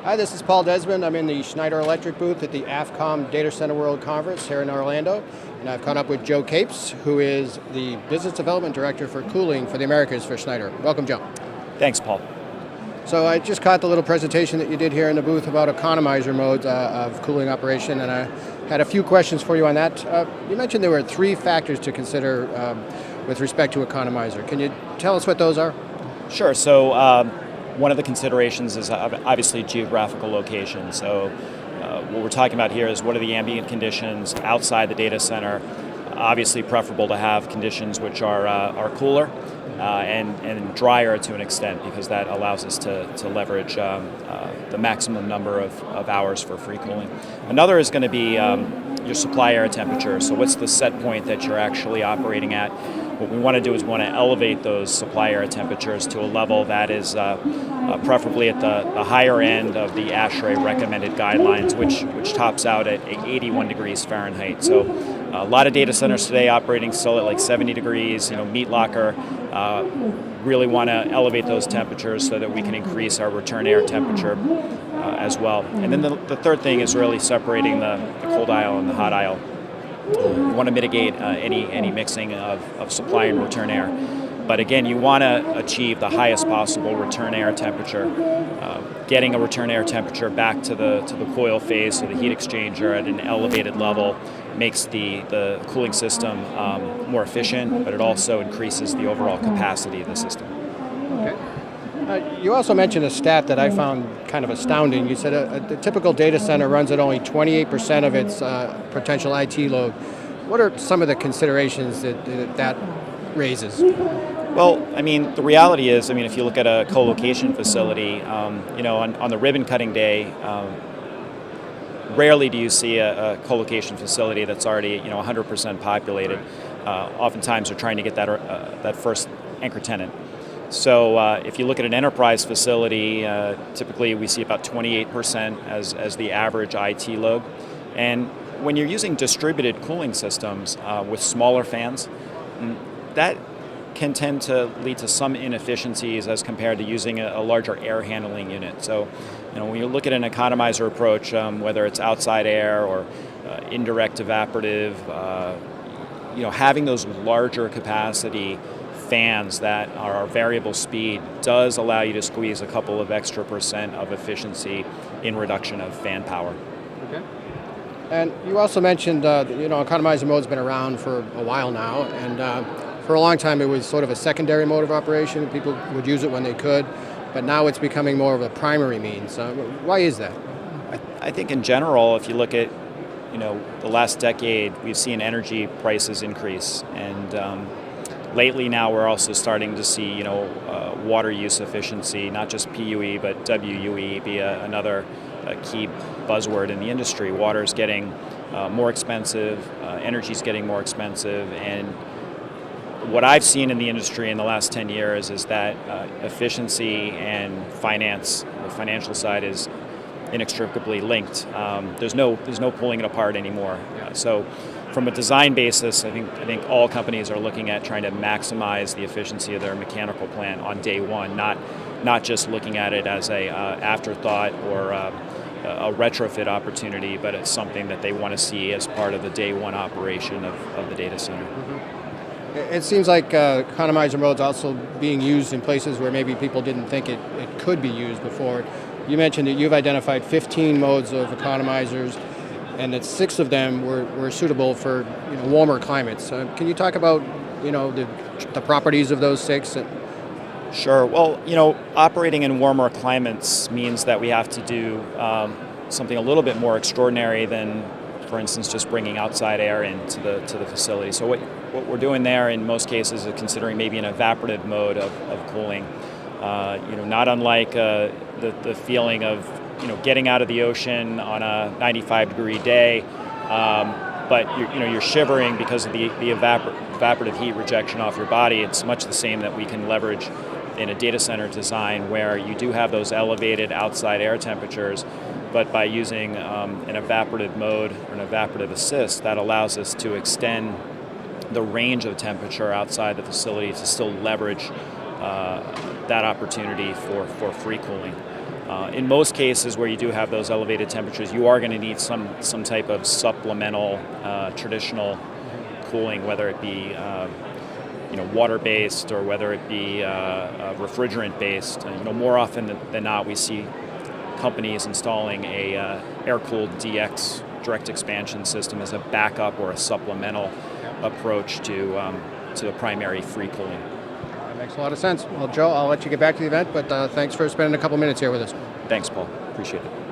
Hi, this is Paul Desmond. I'm in the Schneider Electric booth at the AFCOM Data Center World Conference here in Orlando. And I've caught up with Joe Capes, who is the Business Development Director for Cooling for the Americas for Schneider. Welcome, Joe. Thanks, Paul. So I just caught the little presentation that you did here in the booth about Economizer modes of cooling operation, and I had a few questions for you on that. You mentioned there were 3 factors to consider with respect to Economizer. Can you tell us what those are? Sure. So one of the considerations is obviously geographical location. So what we're talking about here is what are the ambient conditions outside the data center. Obviously preferable to have conditions which are cooler and drier to an extent, because that allows us to leverage the maximum number of hours for free cooling. Another is going to be your supply air temperature. So what's the set point that you're actually operating at? What we want to do is we want to elevate those supply air temperatures to a level that is preferably at the higher end of the ASHRAE recommended guidelines, which tops out at 81 degrees Fahrenheit. So a lot of data centers today operating still at like 70 degrees. Meat locker. Really want to elevate those temperatures so that we can increase our return air temperature as well. And then the third thing is really separating the cold aisle and the hot aisle. You want to mitigate any mixing of supply and return air. But again, you want to achieve the highest possible return air temperature. Getting a return air temperature back to the coil phase, so the heat exchanger at an elevated level, makes the cooling system more efficient, but it also increases the overall capacity of the system. Okay. You also mentioned a stat that I found kind of astounding. You said a typical data center runs at only 28% of its potential IT load. What are some of the considerations that raises? Well, I mean, the reality is, if you look at a co-location facility, on the ribbon cutting day, rarely do you see a co-location facility that's already 100% populated. Oftentimes they're trying to get that first anchor tenant. So if you look at an enterprise facility, typically we see about 28% as the average IT load. And when you're using distributed cooling systems with smaller fans, that can tend to lead to some inefficiencies as compared to using a larger air handling unit. So, when you look at an economizer approach, whether it's outside air or indirect evaporative, having those larger capacity fans that are variable speed does allow you to squeeze a couple of extra % of efficiency in reduction of fan power. Okay. And you also mentioned, Economizer mode's been around for a while now, and for a long time it was sort of a secondary mode of operation. People would use it when they could, but now it's becoming more of a primary means. Why is that? I think in general, if you look at the last decade, we've seen energy prices increase, and lately now we're also starting to see water use efficiency, not just PUE but WUE be another key buzzword in the industry. Water is getting more expensive, energy is getting more expensive, and what I've seen in the industry in the last 10 years is that efficiency and finance, the financial side, is inextricably linked. There's no pulling it apart anymore. So from a design basis, I think all companies are looking at trying to maximize the efficiency of their mechanical plant on day one, not just looking at it as a afterthought or a retrofit opportunity, but it's something that they want to see as part of the day one operation of the data center. Mm-hmm. It seems like Economizer mode's also being used in places where maybe people didn't think it could be used before. You mentioned that you've identified 15 modes of economizers, and that 6 of them were suitable for warmer climates. Can you talk about the properties of those 6? Sure. Well, operating in warmer climates means that we have to do something a little bit more extraordinary than, for instance, just bringing outside air into the facility. So what we're doing there in most cases is considering maybe an evaporative mode of cooling. Not unlike the feeling of getting out of the ocean on a 95-degree day, but you're shivering because of the evaporative heat rejection off your body. It's much the same that we can leverage in a data center design, where you do have those elevated outside air temperatures, but by using an evaporative mode or an evaporative assist, that allows us to extend the range of temperature outside the facility to still leverage that opportunity for free cooling. In most cases where you do have those elevated temperatures, you are going to need some type of supplemental traditional cooling, whether it be water-based or whether it be refrigerant-based. More often than not, we see companies installing a air-cooled DX direct expansion system as a backup or a supplemental approach to the primary free cooling. That makes a lot of sense. Well, Joe, I'll let you get back to the event, but thanks for spending a couple minutes here with us. Thanks, Paul. Appreciate it.